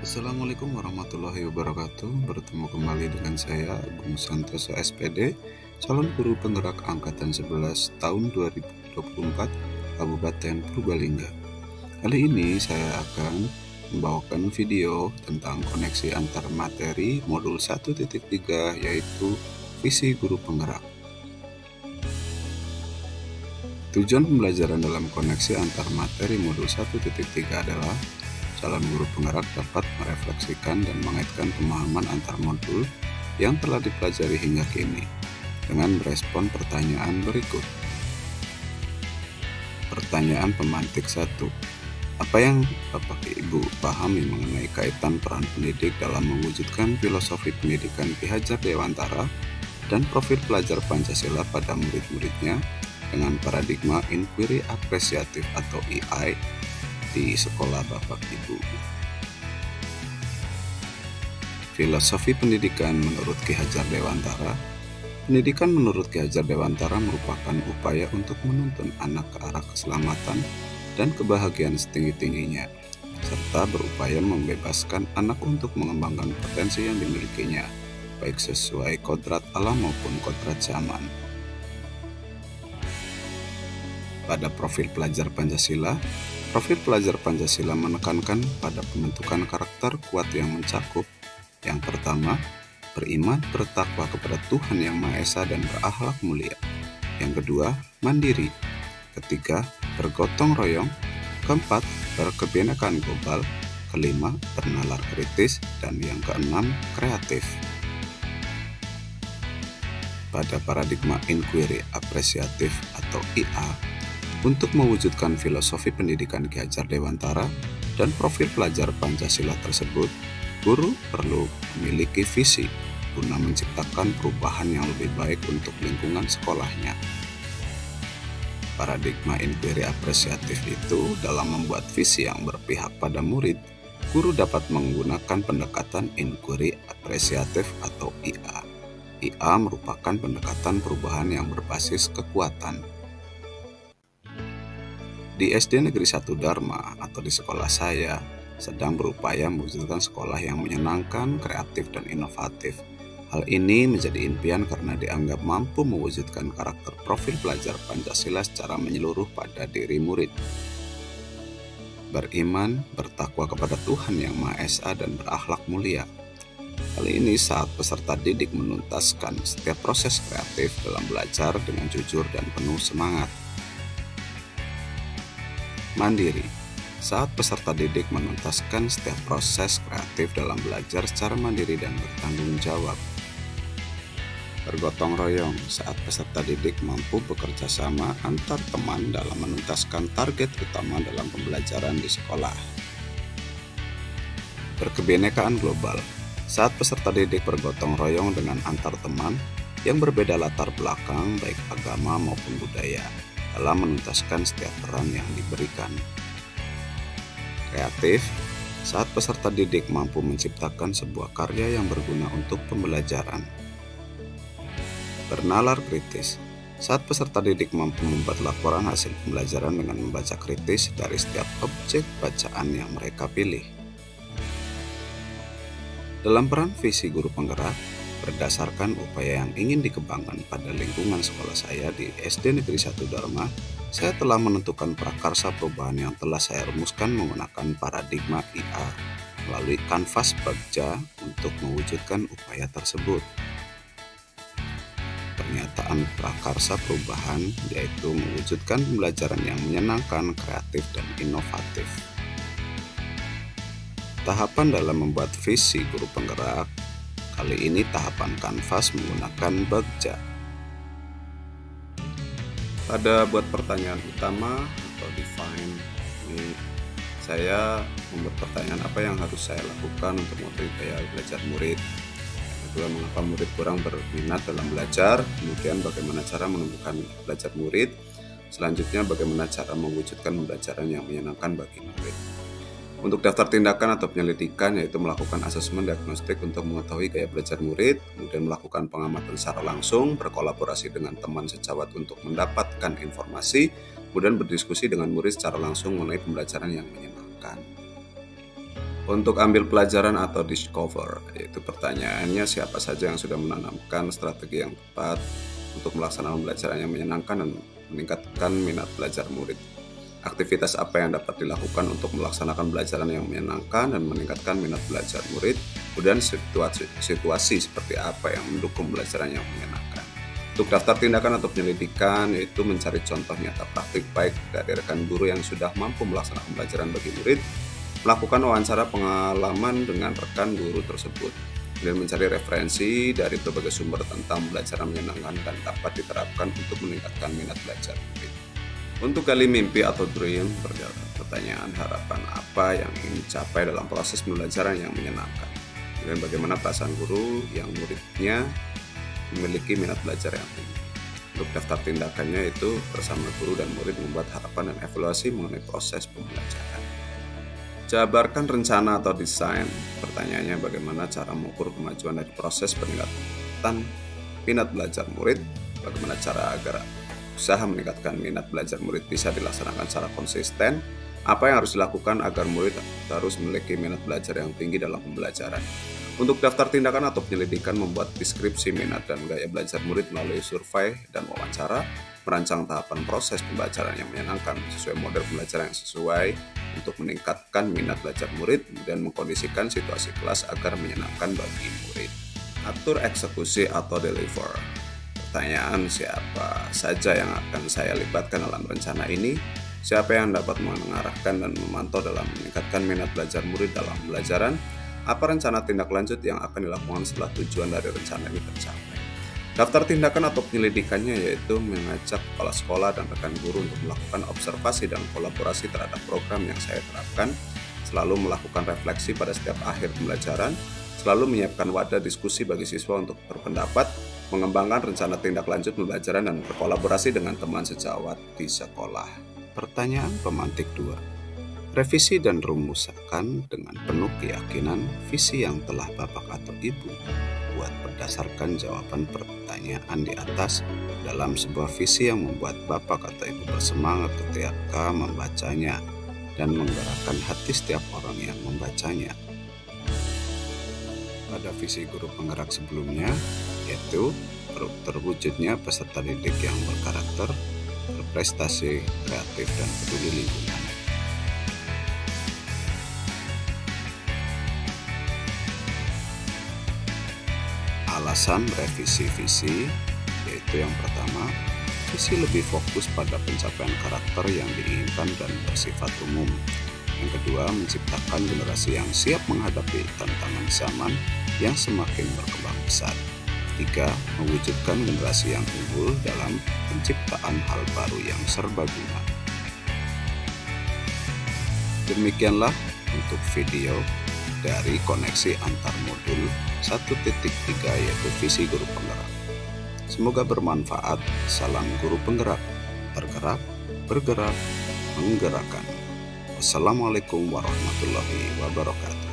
Assalamualaikum warahmatullahi wabarakatuh. Bertemu kembali dengan saya Agung Santoso SPD, calon guru penggerak angkatan 11 tahun 2024 Kabupaten Purbalingga. Kali ini saya akan membawakan video tentang koneksi antar materi modul 1.3, yaitu visi guru penggerak. Tujuan pembelajaran dalam koneksi antar materi modul 1.3 adalah calon guru penggerak dapat merefleksikan dan mengaitkan pemahaman antar modul yang telah dipelajari hingga kini dengan merespon pertanyaan berikut. Pertanyaan pemantik 1. Apa yang Bapak Ibu pahami mengenai kaitan peran pendidik dalam mewujudkan filosofi pendidikan Ki Hajar Dewantara dan profil pelajar Pancasila pada murid-muridnya dengan paradigma inquiry apresiatif atau EI di sekolah Bapak Ibu? Filosofi pendidikan menurut Ki Hajar Dewantara. Pendidikan menurut Ki Hajar Dewantara merupakan upaya untuk menuntun anak ke arah keselamatan dan kebahagiaan setinggi-tingginya, serta berupaya membebaskan anak untuk mengembangkan potensi yang dimilikinya, baik sesuai kodrat alam maupun kodrat zaman. Pada profil pelajar Pancasila, profil pelajar Pancasila menekankan pada pembentukan karakter kuat yang mencakup: yang pertama, beriman bertakwa kepada Tuhan Yang Maha Esa dan berakhlak mulia; yang kedua, mandiri; ketiga, bergotong royong; keempat, berkebinekaan global; kelima, bernalar kritis; dan yang keenam, kreatif. Pada paradigma inquiry apresiatif atau IA, untuk mewujudkan filosofi pendidikan Ki Hajar Dewantara dan profil pelajar Pancasila tersebut, guru perlu memiliki visi guna menciptakan perubahan yang lebih baik untuk lingkungan sekolahnya. Paradigma inquiry apresiatif itu, dalam membuat visi yang berpihak pada murid, guru dapat menggunakan pendekatan inquiry apresiatif atau IA. IA merupakan pendekatan perubahan yang berbasis kekuatan. Di SD Negeri 1 Dharma atau di sekolah saya sedang berupaya mewujudkan sekolah yang menyenangkan, kreatif, dan inovatif. Hal ini menjadi impian karena dianggap mampu mewujudkan karakter profil pelajar Pancasila secara menyeluruh pada diri murid. Beriman, bertakwa kepada Tuhan Yang Maha Esa dan berakhlak mulia. Hal ini saat peserta didik menuntaskan setiap proses kreatif dalam belajar dengan jujur dan penuh semangat. Mandiri, saat peserta didik menuntaskan setiap proses kreatif dalam belajar secara mandiri dan bertanggung jawab. Bergotong royong, saat peserta didik mampu bekerja sama antar teman dalam menuntaskan target utama dalam pembelajaran di sekolah. Berkebinekaan global, saat peserta didik bergotong royong dengan antar teman yang berbeda latar belakang baik agama maupun budaya dalam menuntaskan setiap peran yang diberikan. Kreatif, saat peserta didik mampu menciptakan sebuah karya yang berguna untuk pembelajaran. Bernalar kritis, saat peserta didik mampu membuat laporan hasil pembelajaran dengan membaca kritis dari setiap objek bacaan yang mereka pilih. Dalam peran visi guru penggerak, berdasarkan upaya yang ingin dikembangkan pada lingkungan sekolah saya di SD Negeri 1 Dharma, saya telah menentukan prakarsa perubahan yang telah saya rumuskan menggunakan paradigma IA melalui kanvas bagja untuk mewujudkan upaya tersebut. Pernyataan prakarsa perubahan yaitu mewujudkan pembelajaran yang menyenangkan, kreatif, dan inovatif. Tahapan dalam membuat visi guru penggerak. Kali ini tahapan kanvas menggunakan bagja. Pada buat pertanyaan utama atau define ini, saya membuat pertanyaan apa yang harus saya lakukan untuk memotret gaya belajar murid. Yang kedua, mengapa murid kurang berminat dalam belajar. Kemudian bagaimana cara menumbuhkan belajar murid. Selanjutnya bagaimana cara mewujudkan pembelajaran yang menyenangkan bagi murid. Untuk daftar tindakan atau penyelidikan, yaitu melakukan asesmen diagnostik untuk mengetahui gaya belajar murid, kemudian melakukan pengamatan secara langsung, berkolaborasi dengan teman sejawat untuk mendapatkan informasi, kemudian berdiskusi dengan murid secara langsung mengenai pembelajaran yang menyenangkan. Untuk ambil pelajaran atau discover, yaitu pertanyaannya siapa saja yang sudah menanamkan strategi yang tepat untuk melaksanakan pembelajaran yang menyenangkan dan meningkatkan minat belajar murid. Aktivitas apa yang dapat dilakukan untuk melaksanakan pembelajaran yang menyenangkan dan meningkatkan minat belajar murid, kemudian situasi seperti apa yang mendukung pembelajaran yang menyenangkan. Untuk daftar tindakan atau penyelidikan, yaitu mencari contoh nyata praktik baik dari rekan guru yang sudah mampu melaksanakan pembelajaran bagi murid, melakukan wawancara pengalaman dengan rekan guru tersebut, dan mencari referensi dari berbagai sumber tentang pembelajaran menyenangkan dan dapat diterapkan untuk meningkatkan minat belajar murid. Untuk gali mimpi atau dream, pertanyaan harapan apa yang ingin dicapai dalam proses pembelajaran yang menyenangkan, dan bagaimana perasaan guru yang muridnya memiliki minat belajar yang tinggi. Untuk daftar tindakannya itu bersama guru dan murid membuat harapan dan evaluasi mengenai proses pembelajaran. Jabarkan rencana atau desain. Pertanyaannya bagaimana cara mengukur kemajuan dari proses peningkatan minat belajar murid, bagaimana cara agar usaha meningkatkan minat belajar murid bisa dilaksanakan secara konsisten, apa yang harus dilakukan agar murid terus memiliki minat belajar yang tinggi dalam pembelajaran. Untuk daftar tindakan atau penyelidikan, membuat deskripsi minat dan gaya belajar murid melalui survei dan wawancara, merancang tahapan proses pembelajaran yang menyenangkan sesuai model pembelajaran yang sesuai untuk meningkatkan minat belajar murid, dan mengkondisikan situasi kelas agar menyenangkan bagi murid. Atur eksekusi atau deliver. Pertanyaan siapa saja yang akan saya libatkan dalam rencana ini, siapa yang dapat mengarahkan dan memantau dalam meningkatkan minat belajar murid dalam pembelajaran, apa rencana tindak lanjut yang akan dilakukan setelah tujuan dari rencana ini tercapai. Daftar tindakan atau penyelidikannya yaitu mengajak kepala sekolah dan rekan guru untuk melakukan observasi dan kolaborasi terhadap program yang saya terapkan, selalu melakukan refleksi pada setiap akhir pembelajaran, selalu menyiapkan wadah diskusi bagi siswa untuk berpendapat, mengembangkan rencana tindak lanjut pembelajaran, dan berkolaborasi dengan teman sejawat di sekolah. Pertanyaan pemantik 2. Revisi dan rumuskan dengan penuh keyakinan visi yang telah Bapak atau Ibu buat berdasarkan jawaban pertanyaan di atas dalam sebuah visi yang membuat Bapak atau Ibu bersemangat ketika membacanya dan menggerakkan hati setiap orang yang membacanya. Pada visi guru penggerak sebelumnya, yaitu terwujudnya peserta didik yang berkarakter, berprestasi, kreatif, dan peduli lingkungan. Alasan revisi visi, yaitu yang pertama, visi lebih fokus pada pencapaian karakter yang diinginkan dan bersifat umum. Yang kedua, menciptakan generasi yang siap menghadapi tantangan zaman yang semakin berkembang pesat. 3. Mewujudkan generasi yang unggul dalam penciptaan hal baru yang serbaguna. Demikianlah untuk video dari koneksi antar modul 1.3 yaitu visi guru penggerak. Semoga bermanfaat. Salam guru penggerak, tergerak, bergerak, menggerakkan. Wassalamualaikum warahmatullahi wabarakatuh.